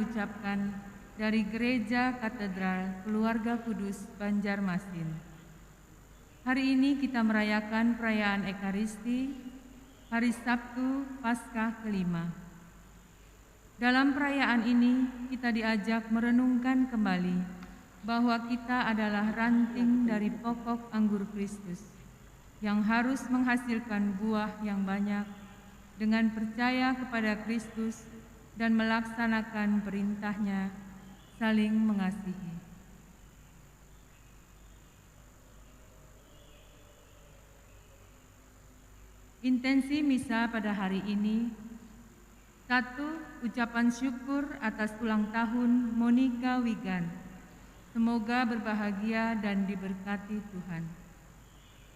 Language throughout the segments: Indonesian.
ucapkan dari Gereja Katedral Keluarga Kudus Banjarmasin. Hari ini kita merayakan perayaan Ekaristi, hari Sabtu Paskah kelima. Dalam perayaan ini kita diajak merenungkan kembali bahwa kita adalah ranting dari pokok anggur Kristus yang harus menghasilkan buah yang banyak dengan percaya kepada Kristus dan melaksanakan perintahnya, saling mengasihi. Intensi misa pada hari ini: 1. Ucapan syukur atas ulang tahun Monica Wigan. Semoga berbahagia dan diberkati Tuhan.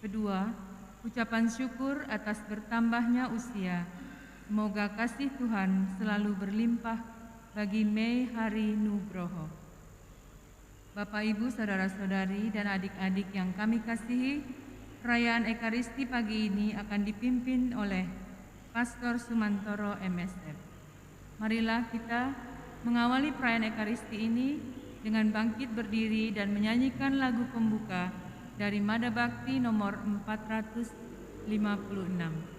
2. Ucapan syukur atas bertambahnya usia. Semoga kasih Tuhan selalu berlimpah bagi Mei Hari Nugroho. Bapak, Ibu, saudara-saudari, dan adik-adik yang kami kasihi, perayaan Ekaristi pagi ini akan dipimpin oleh Pastor Sumantoro MSF. Marilah kita mengawali perayaan Ekaristi ini dengan bangkit berdiri dan menyanyikan lagu pembuka dari Mada Bakti nomor 456.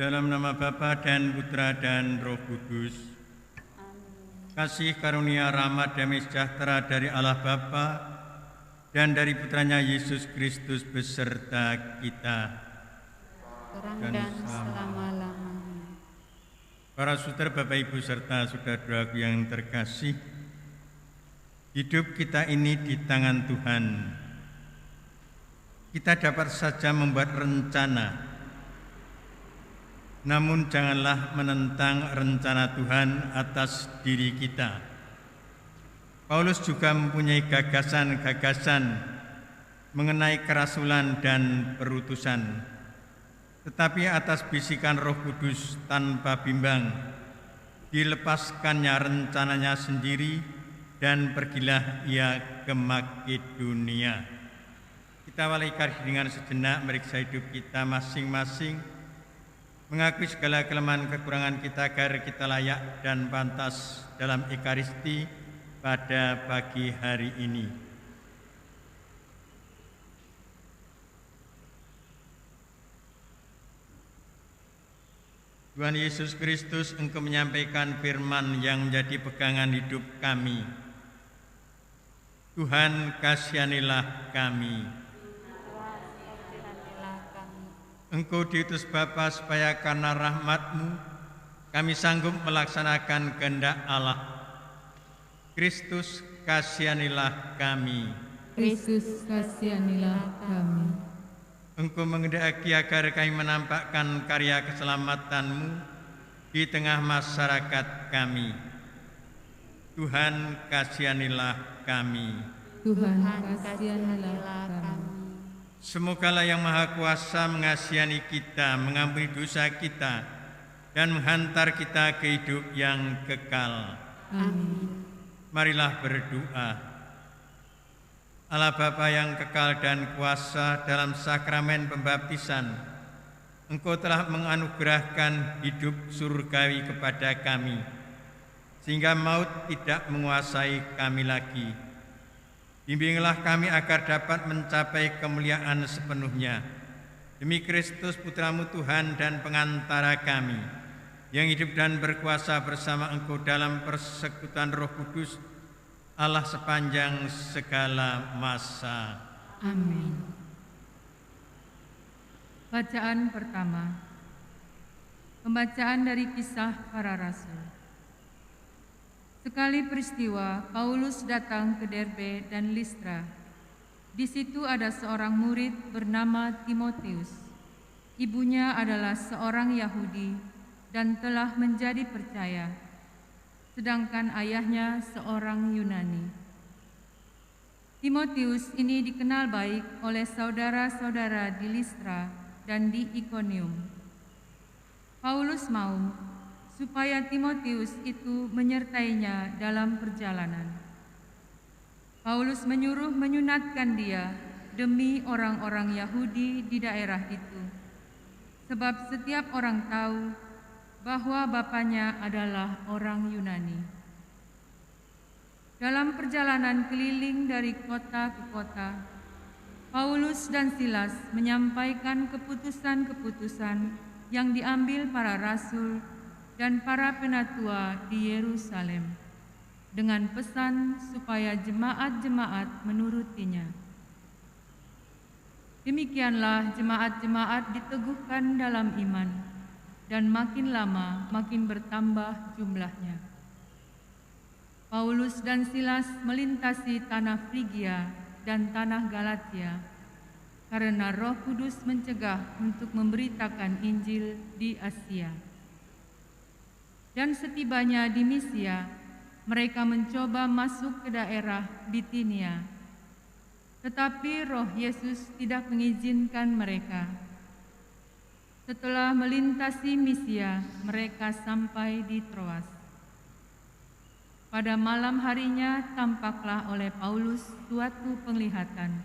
Dalam nama Bapa dan Putra dan Roh Kudus. Amin. Kasih karunia rahmat damai sejahtera dari Allah Bapa dan dari Putranya Yesus Kristus beserta kita. Sekarang dan selama-lamanya. Para saudara, Bapak, Ibu, serta saudara-saudaraku yang terkasih, hidup kita ini di tangan Tuhan. Kita dapat saja membuat rencana, namun janganlah menentang rencana Tuhan atas diri kita. Paulus juga mempunyai gagasan-gagasan mengenai kerasulan dan perutusan, tetapi atas bisikan Roh Kudus tanpa bimbang dilepaskannya rencananya sendiri dan pergilah ia ke Makedonia. Kita awali Ekaristi dengan sejenak meriksa hidup kita masing-masing, mengakui segala kelemahan kekurangan kita agar kita layak dan pantas dalam Ekaristi pada pagi hari ini. Tuhan Yesus Kristus, Engkau menyampaikan firman yang menjadi pegangan hidup kami. Tuhan, kasihanilah kami. Engkau diutus Bapa supaya karena rahmat-Mu kami sanggup melaksanakan kehendak Allah. Kristus, kasihanilah kami. Kristus, kasihanilah kami. Engkau menghendaki agar kami menampakkan karya keselamatan-Mu di tengah masyarakat kami. Tuhan, kasihanilah kami. Tuhan, kasihanilah kami. Semogalah Yang Maha Kuasa mengasihani kita, mengampuni dosa kita, dan menghantar kita ke hidup yang kekal. Amin. Marilah berdoa. Allah Bapa yang kekal dan kuasa, dalam sakramen pembaptisan, Engkau telah menganugerahkan hidup surgawi kepada kami, sehingga maut tidak menguasai kami lagi. Bimbinglah kami agar dapat mencapai kemuliaan sepenuhnya. Demi Kristus Putramu Tuhan dan pengantara kami, yang hidup dan berkuasa bersama Engkau dalam persekutuan Roh Kudus, Allah sepanjang segala masa. Amin. Bacaan pertama. Pembacaan dari Kisah Para Rasul. Sekali peristiwa, Paulus datang ke Derbe dan Listra. Di situ ada seorang murid bernama Timotius. Ibunya adalah seorang Yahudi dan telah menjadi percaya, sedangkan ayahnya seorang Yunani. Timotius ini dikenal baik oleh saudara-saudara di Listra dan di Ikonium. Paulus mau supaya Timotius itu menyertainya dalam perjalanan. Paulus menyuruh menyunatkan dia demi orang-orang Yahudi di daerah itu, sebab setiap orang tahu bahwa bapaknya adalah orang Yunani. Dalam perjalanan keliling dari kota ke kota, Paulus dan Silas menyampaikan keputusan-keputusan yang diambil para rasul dan para penatua di Yerusalem, dengan pesan supaya jemaat-jemaat menurutinya. Demikianlah jemaat-jemaat diteguhkan dalam iman, dan makin lama makin bertambah jumlahnya. Paulus dan Silas melintasi tanah Frigia dan tanah Galatia, karena Roh Kudus mencegah untuk memberitakan Injil di Asia. Dan setibanya di Misia, mereka mencoba masuk ke daerah Bitinia, tetapi Roh Yesus tidak mengizinkan mereka. Setelah melintasi Misia, mereka sampai di Troas. Pada malam harinya tampaklah oleh Paulus suatu penglihatan.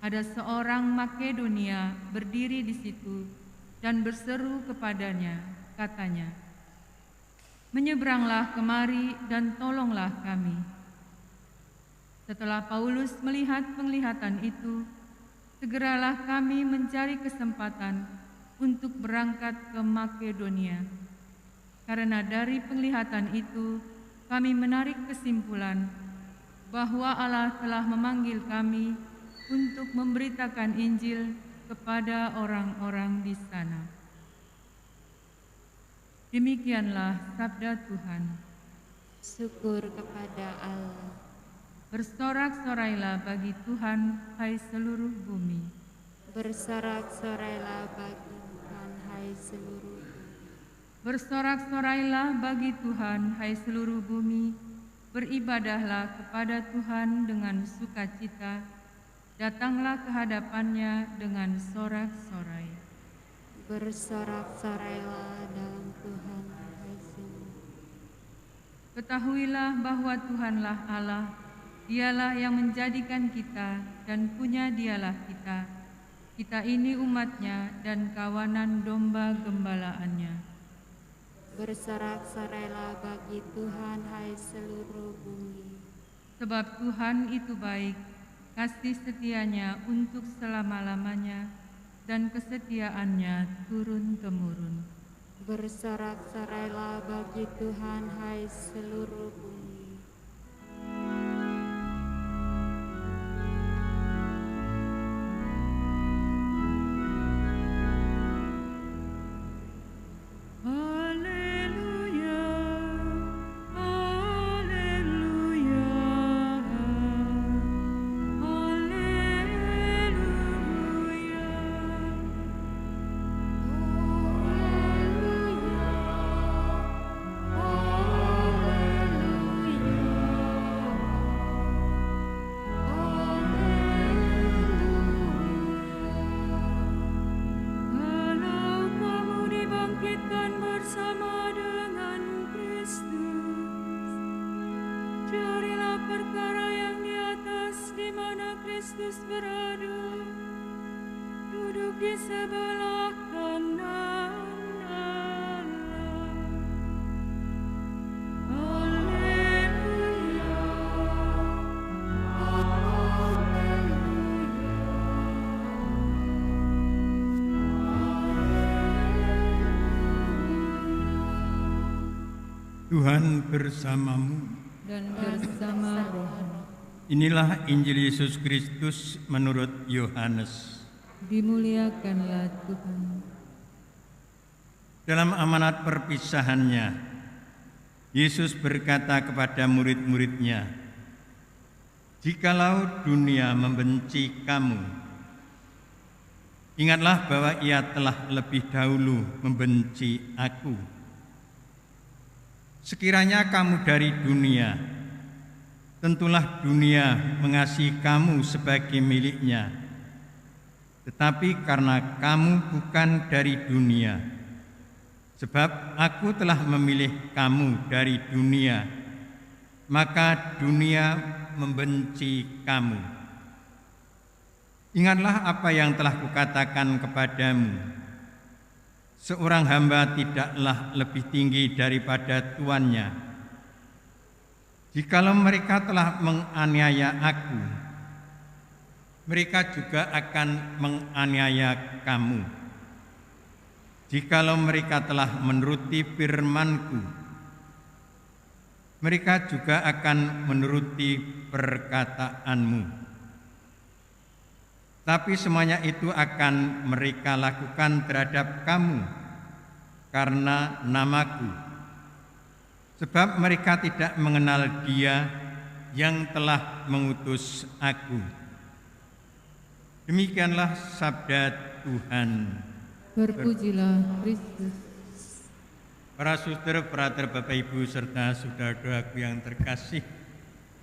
Ada seorang Makedonia berdiri di situ dan berseru kepadanya, katanya, "Menyeberanglah kemari dan tolonglah kami." Setelah Paulus melihat penglihatan itu, segeralah kami mencari kesempatan untuk berangkat ke Makedonia. Karena dari penglihatan itu, kami menarik kesimpulan bahwa Allah telah memanggil kami untuk memberitakan Injil kepada orang-orang di sana. Demikianlah sabda Tuhan. Syukur kepada Allah. Bersorak-sorailah bagi Tuhan, hai seluruh bumi. Bersorak-sorailah bagi Tuhan, hai seluruh bumi. Bersorak-sorailah bagi Tuhan, hai seluruh bumi. Beribadahlah kepada Tuhan dengan sukacita. Datanglah ke hadapannya dengan sorak-sorai. Bersorak-sorailah dalam Tuhan, hai seluruh. Ketahuilah bahwa Tuhanlah Allah, Dialah yang menjadikan kita dan punya Dialah kita. Kita ini umat-Nya dan kawanan domba gembalaannya. Bersorak-sorailah bagi Tuhan, hai seluruh bumi. Sebab Tuhan itu baik, kasih setianya untuk selama-lamanya, dan kesetiaannya turun-temurun. Bersorak-sorailah bagi Tuhan, hai seluruh bumi. Kristus berada, duduk di sebelah kanan Allah. Haleluya. Tuhan bersamamu. dan bersama rohmu. Inilah Injil Yesus Kristus menurut Yohanes. Dimuliakanlah Tuhan. Dalam amanat perpisahannya, Yesus berkata kepada murid-muridnya, "Jikalau dunia membenci kamu, ingatlah bahwa ia telah lebih dahulu membenci aku. Sekiranya kamu dari dunia, tentulah dunia mengasihi kamu sebagai miliknya. Tetapi karena kamu bukan dari dunia, sebab aku telah memilih kamu dari dunia, maka dunia membenci kamu. Ingatlah apa yang telah kukatakan kepadamu. Seorang hamba tidaklah lebih tinggi daripada tuannya. Jikalau mereka telah menganiaya aku, mereka juga akan menganiaya kamu. Jikalau mereka telah menuruti firman-Ku, mereka juga akan menuruti perkataan-Mu. Tapi semuanya itu akan mereka lakukan terhadap kamu karena nama-Ku, sebab mereka tidak mengenal Dia yang telah mengutus aku." Demikianlah sabda Tuhan. Berpujilah Kristus. Para saudara, brother, Bapak Ibu serta saudara-saudaraku yang terkasih,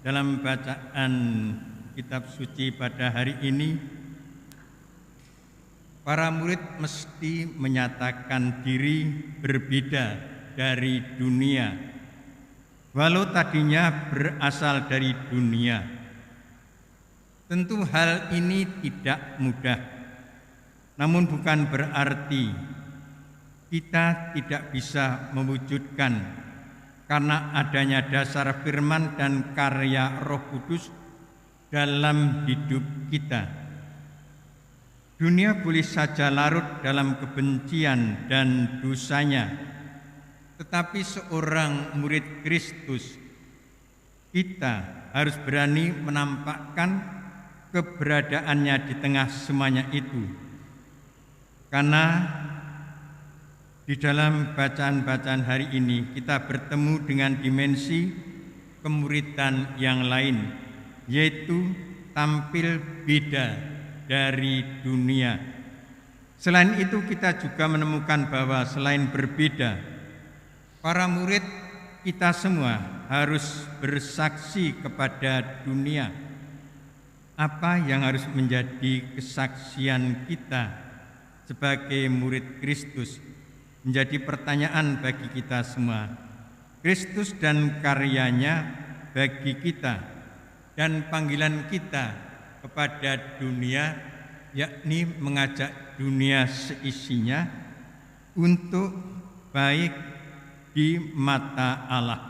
dalam bacaan kitab suci pada hari ini, para murid mesti menyatakan diri berbeda dari dunia, walau tadinya berasal dari dunia. Tentu hal ini tidak mudah, namun bukan berarti kita tidak bisa mewujudkan karena adanya dasar firman dan karya Roh Kudus dalam hidup kita. Dunia boleh saja larut dalam kebencian dan dosanya, tetapi seorang murid Kristus, kita harus berani menampakkan keberadaannya di tengah semuanya itu. Karena di dalam bacaan-bacaan hari ini kita bertemu dengan dimensi kemuridan yang lain, yaitu tampil beda dari dunia. Selain itu kita juga menemukan bahwa selain berbeda, para murid kita semua harus bersaksi kepada dunia. Apa yang harus menjadi kesaksian kita sebagai murid Kristus menjadi pertanyaan bagi kita semua. Kristus dan karyanya bagi kita dan panggilan kita kepada dunia, yakni mengajak dunia seisinya untuk baik di mata Allah.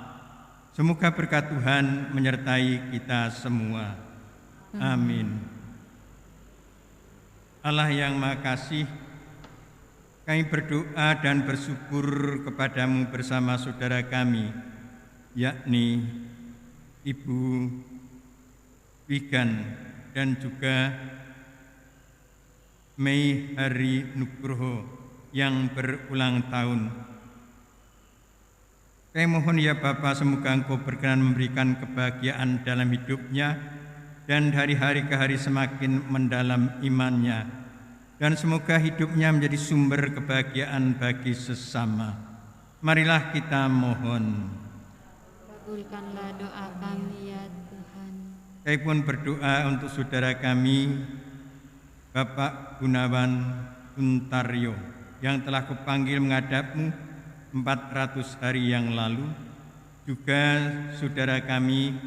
Semoga berkat Tuhan menyertai kita semua. Amin. Allah yang Maha Kasih, kami berdoa dan bersyukur kepadamu bersama saudara kami, yakni Ibu Wigan dan juga Mei Hari Nugroho yang berulang tahun. Kami mohon ya Bapa, semoga Engkau berkenan memberikan kebahagiaan dalam hidupnya dan dari hari ke hari semakin mendalam imannya, dan semoga hidupnya menjadi sumber kebahagiaan bagi sesama. Marilah kita mohon. Kabulkanlah doa kami ya Tuhan. Kami pun berdoa untuk saudara kami, Bapak Gunawan Untaryo, yang telah kupanggil menghadap-Mu 400 hari yang lalu. Juga saudara kami,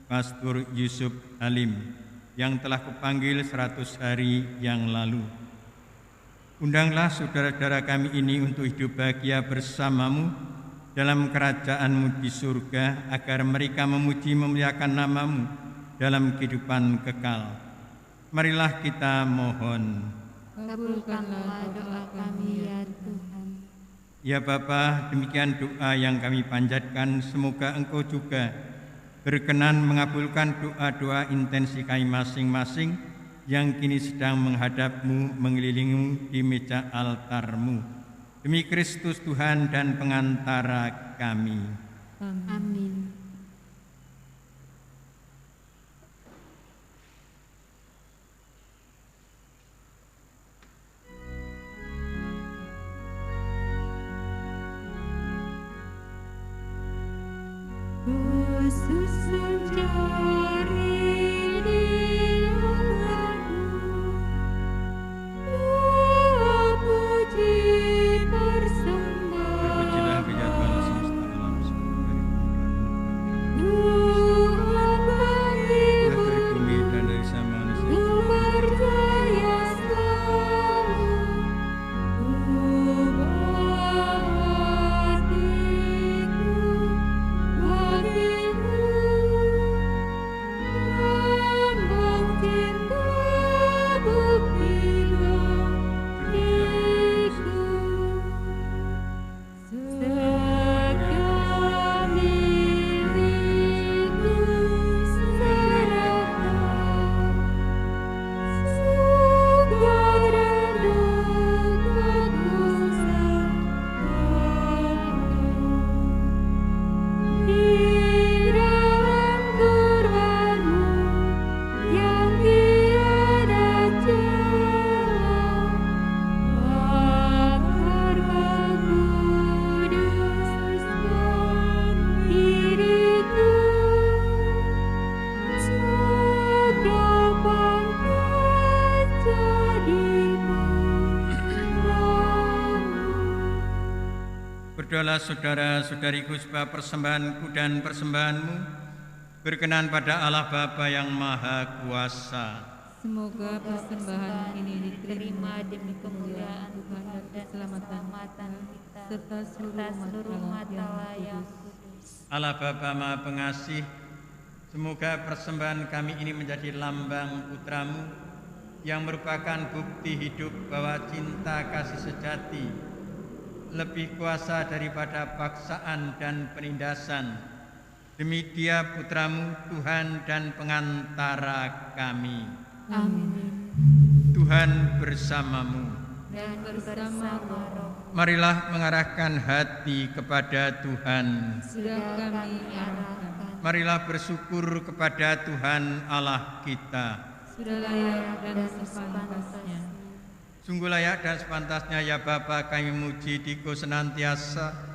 Pastor Yusuf Halim, yang telah kupanggil 100 hari yang lalu. Undanglah saudara-saudara kami ini untuk hidup bahagia bersama-Mu dalam kerajaan-Mu di surga, agar mereka memuji memuliakan nama-Mu dalam kehidupan kekal. Marilah kita mohon. Kabulkanlah doa kami ya Tuhan. Ya Bapa, demikian doa yang kami panjatkan, semoga Engkau juga berkenan mengabulkan doa-doa intensi kami masing-masing yang kini sedang menghadap-Mu, mengelilingi-Mu di meja altar-Mu. Demi Kristus Tuhan dan pengantara kami. Amin. Khusus mencari lihat-Mu, puji persembahkan. Berpujilah Bapa Allah semesta alam sebagai Tuhan bagi dari bumi dan dari sama manusia. berjaya selalu. Ubah hatiku bagimu, lambang cinta buktilah diriku. Segala milikku serahkan, suka dan dukaku sertakan. Di dalam kurban-Mu yang tiada celah, agar menguduskan diriku. Sudah pangkat jadi putra-Mu. Berdoalah saudara-saudariku supaya persembahanku dan persembahanmu berkenan pada Allah Bapa yang Maha Kuasa. Semoga persembahan ini diterima demi kemuliaan Tuhan dan keselamatan kita serta seluruh umat Allah yang kudus. kudus. Allah Bapa Maha Pengasih, semoga persembahan kami ini menjadi lambang putra-Mu yang merupakan bukti hidup bahwa cinta kasih sejati lebih kuasa daripada paksaan dan penindasan. Demi Dia putra-Mu, Tuhan dan pengantara kami. Amin. Tuhan bersamamu. Dan bersama roh Marilah mengarahkan hati kepada Tuhan. Sudah kami arahkan, Marilah bersyukur kepada Tuhan Allah kita. sudah layak dan sepantasnya. Sungguh layak dan sepantasnya ya Bapa kami muji Diko senantiasa.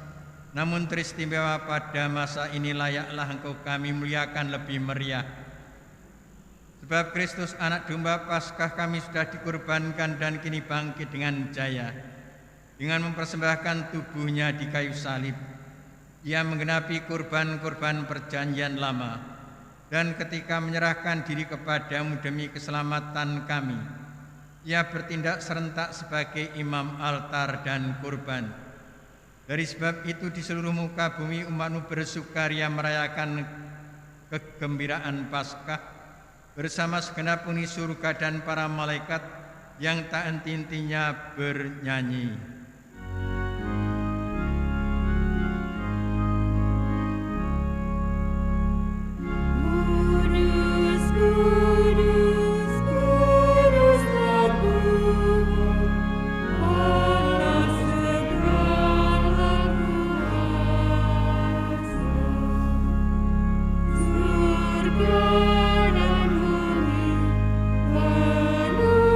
Namun teristimewa pada masa ini layaklah Engkau kami muliakan lebih meriah. Sebab Kristus anak domba Paskah kami sudah dikorbankan dan kini bangkit dengan jaya. Dengan mempersembahkan tubuhnya di kayu salib, Ia menggenapi kurban-kurban perjanjian lama. Dan ketika menyerahkan diri kepadamu demi keselamatan kami, Ia bertindak serentak sebagai imam altar dan kurban. Dari sebab itu di seluruh muka bumi umat-Mu bersukaria merayakan kegembiraan Paskah bersama segenap penghuni surga dan para malaikat yang tak henti-hentinya bernyanyi. Kudus, kudus, kuduslah Tuhan, Allah segala kuasa. Surga dan bumi penuh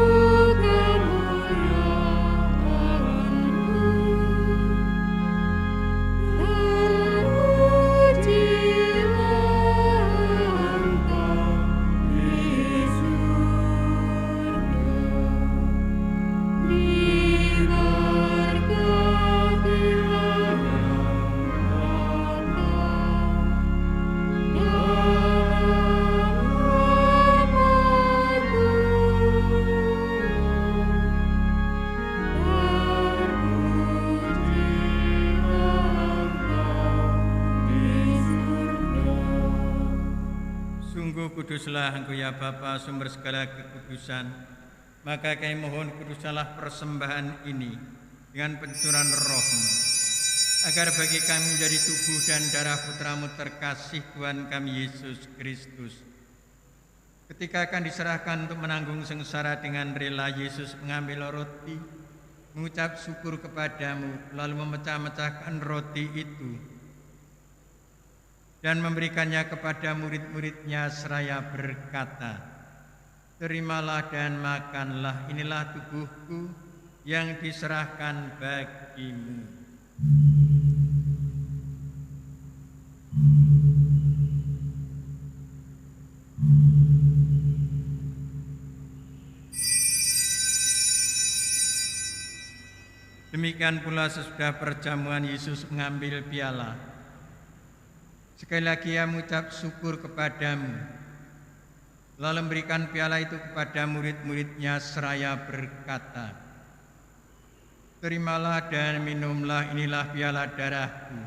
kemuliaan-Mu. Terpujilah Engkau di surga, diberkatilah yang Sungguh kuduslah Engkau ya Bapa, sumber segala kekudusan. Maka kami mohon kuduslah persembahan ini dengan pencurahan Roh-Mu, agar bagi kami menjadi tubuh dan darah putramu terkasih Tuhan kami Yesus Kristus. Ketika akan diserahkan untuk menanggung sengsara dengan rela, Yesus mengambil roti, mengucap syukur kepadamu, lalu memecah-mecahkan roti itu dan memberikannya kepada murid-muridnya seraya berkata, "Terimalah dan makanlah, inilah tubuhku yang diserahkan bagimu." Demikian pula sesudah perjamuan Yesus mengambil piala. Sekali lagi ia mengucap syukur kepadamu, lalu memberikan piala itu kepada murid-muridnya seraya berkata, "Terimalah dan minumlah, inilah piala darahku,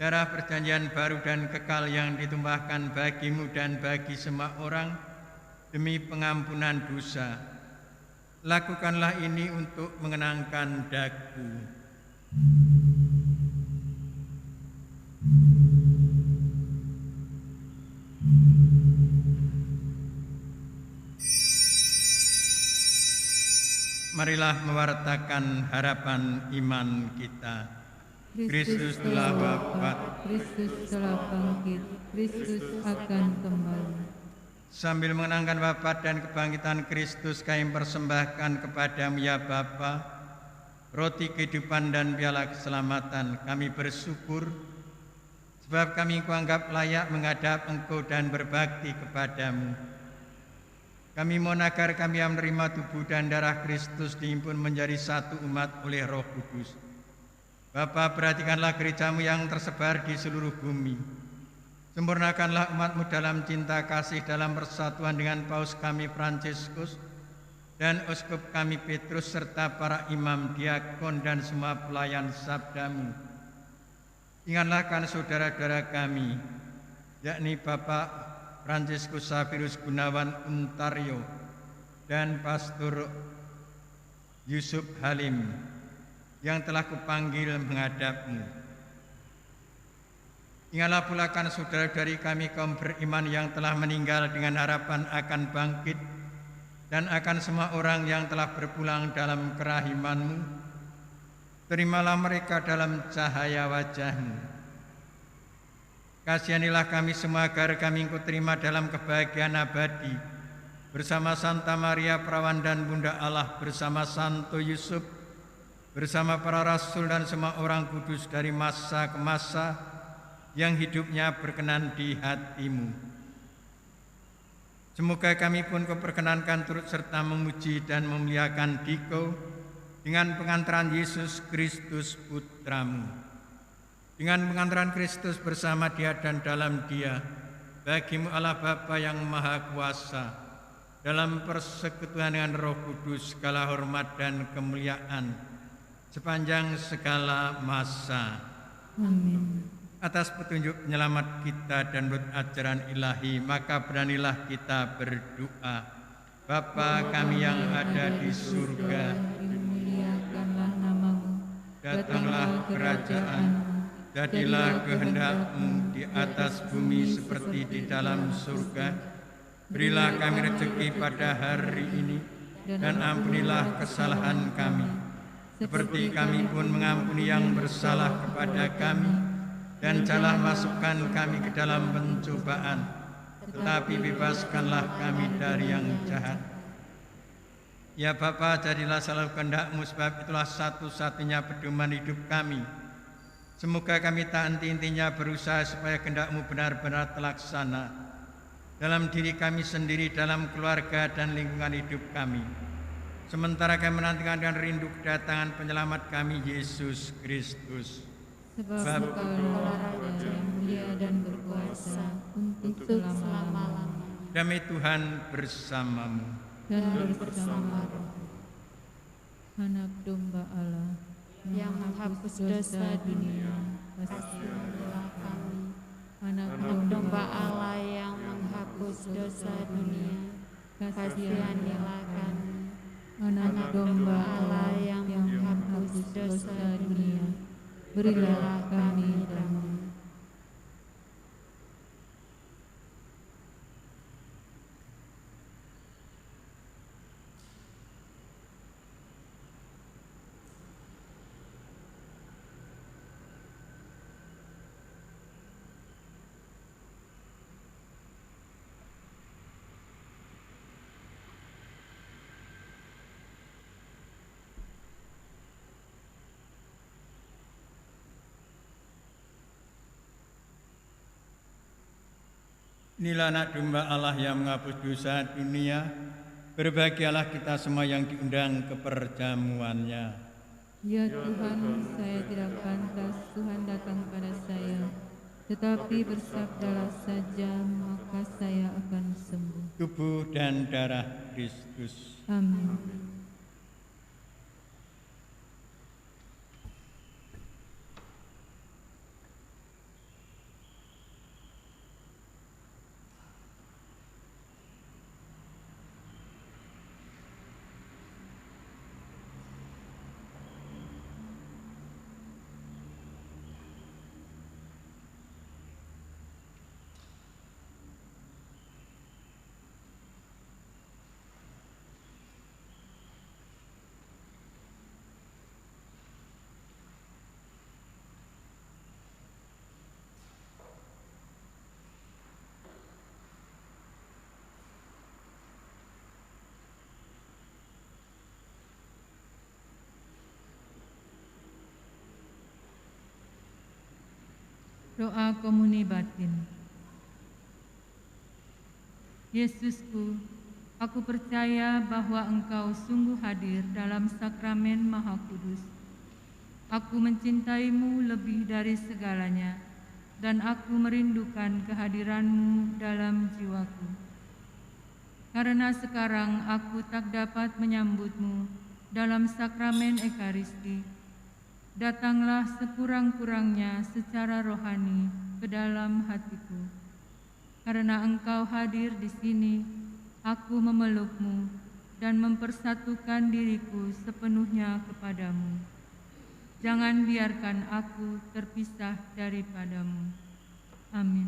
darah perjanjian baru dan kekal yang ditumpahkan bagimu dan bagi semua orang demi pengampunan dosa. Lakukanlah ini untuk mengenangkan daku." Marilah mewartakan harapan iman kita. Kristus telah wafat, Kristus telah bangkit, Kristus akan kembali. Sambil mengenangkan wafat dan kebangkitan Kristus, kami persembahkan kepadamu ya Bapa, roti kehidupan dan piala keselamatan. Kami bersyukur sebab kami kuanggap layak menghadap Engkau dan berbakti kepadamu. Kami mohon agar kami yang menerima tubuh dan darah Kristus dihimpun menjadi satu umat oleh Roh Kudus. Bapa, perhatikanlah gerejamu yang tersebar di seluruh bumi. Sempurnakanlah umatmu dalam cinta kasih dalam persatuan dengan Paus kami Fransiskus dan Uskup kami Petrus serta para imam, diakon dan semua pelayan sabdamu. Ingatlah kan saudara-saudara kami, yakni Bapak Fransiskus Saverius Gunawan Untario dan Pastor Yusuf Halim yang telah kupanggil menghadapmu. Ingatlah pula kan saudara-saudari kami kaum beriman yang telah meninggal dengan harapan akan bangkit dan akan semua orang yang telah berpulang dalam kerahiman-Mu. Terimalah mereka dalam cahaya wajah-Mu. Kasihanilah kami semua agar kami Engkau terima dalam kebahagiaan abadi bersama Santa Maria Perawan dan Bunda Allah, bersama Santo Yusuf, bersama para rasul dan semua orang kudus dari masa ke masa yang hidupnya berkenan di hati-Mu. Semoga kami pun Kau perkenankan turut serta memuji dan memuliakan Dikau dengan pengantaran Yesus Kristus Putra-Mu. Dengan pengantaran Kristus bersama Dia dan dalam Dia, bagi-Mu Allah Bapa yang Maha Kuasa, dalam persekutuan dengan Roh Kudus, segala hormat dan kemuliaan sepanjang segala masa. Amin. Atas petunjuk penyelamat kita dan menurut ajaran ilahi, maka beranilah kita berdoa. Bapa kami yang ada di surga, dimuliakanlah nama-Mu, datanglah kerajaan-Mu. Jadilah kehendak-Mu di atas bumi seperti di dalam surga. Berilah kami rezeki pada hari ini, dan ampunilah kesalahan kami, seperti kami pun mengampuni yang bersalah kepada kami. Dan janganlah masukkan kami ke dalam pencobaan, tetapi bebaskanlah kami dari yang jahat. Ya Bapa, jadilah selalu kehendak-Mu, sebab itulah satu-satunya pedoman hidup kami. Semoga kami tak henti-hentinya berusaha supaya kehendak-Mu benar-benar terlaksana dalam diri kami sendiri, dalam keluarga dan lingkungan hidup kami. Sementara kami menantikan dengan rindu kedatangan penyelamat kami, Yesus Kristus. Sebab Engkau Raja yang mulia dan berkuasa untuk selama-lamanya. Damai Tuhan bersamamu. Dan bersama Roh. Anak domba Allah yang menghapus dosa dunia, kasihilah kami. Anak Domba Allah yang menghapus dosa dunia, kasihanilah kami. Anak domba Allah yang menghapus dosa dunia, berilah kami damai. Inilah anak domba Allah yang menghapus dosa dunia. Berbahagialah kita semua yang diundang ke perjamuannya. Ya Tuhan, saya tidak pantas Tuhan datang kepada saya, tetapi bersabdalah saja, maka saya akan sembuh. Tubuh dan darah Kristus. Amin. Doa komuni batin. Yesusku, aku percaya bahwa Engkau sungguh hadir dalam sakramen Maha Kudus. Aku mencintaimu lebih dari segalanya, dan aku merindukan kehadiran-Mu dalam jiwaku. Karena sekarang aku tak dapat menyambut-Mu dalam sakramen Ekaristi, datanglah sekurang-kurangnya secara rohani ke dalam hatiku. Karena Engkau hadir di sini, aku memeluk-Mu dan mempersatukan diriku sepenuhnya kepadamu. Jangan biarkan aku terpisah daripadamu. Amin.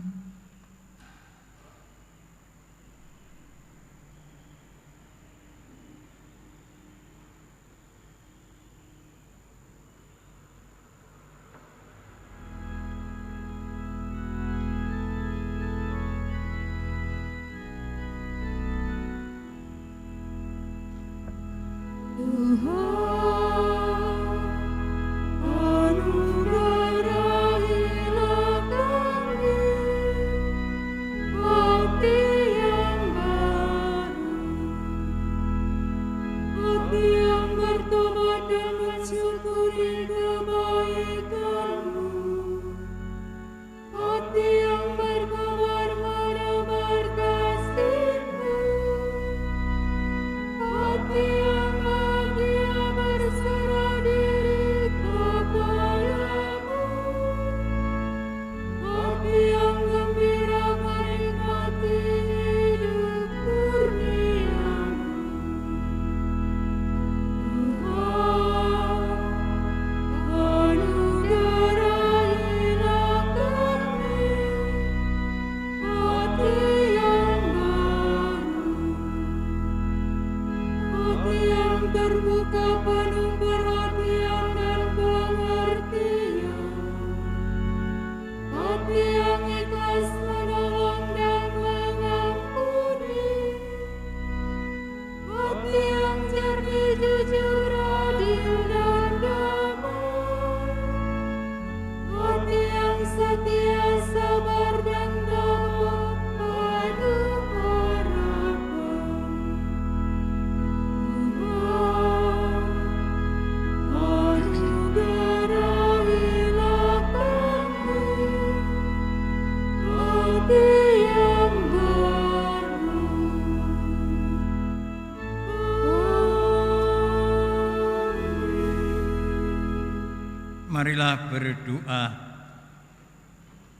Marilah berdoa.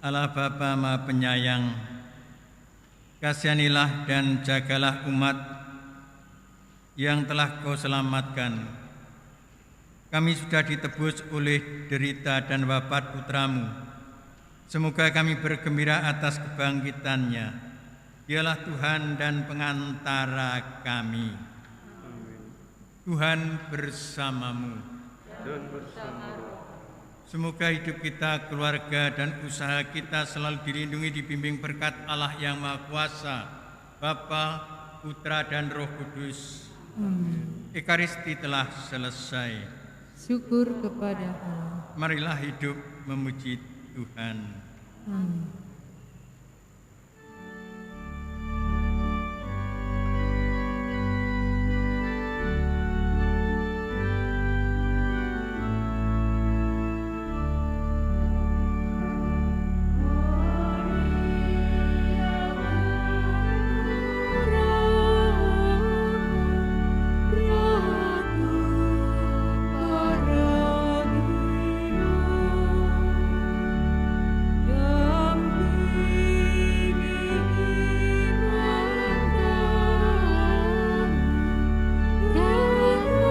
Allah Bapa Maha Penyayang, kasihanilah dan jagalah umat yang telah Kau selamatkan, kami sudah ditebus oleh derita dan wafat putramu. Semoga kami bergembira atas kebangkitannya. Dialah Tuhan dan pengantara kami. Tuhan bersamamu. Dan bersama Semoga hidup kita, keluarga, dan usaha kita selalu dilindungi dibimbing berkat Allah yang Maha Kuasa, Bapa, Putra, dan Roh Kudus. Ekaristi telah selesai. Syukur kepada Allah. Marilah hidup memuji Tuhan. Amin.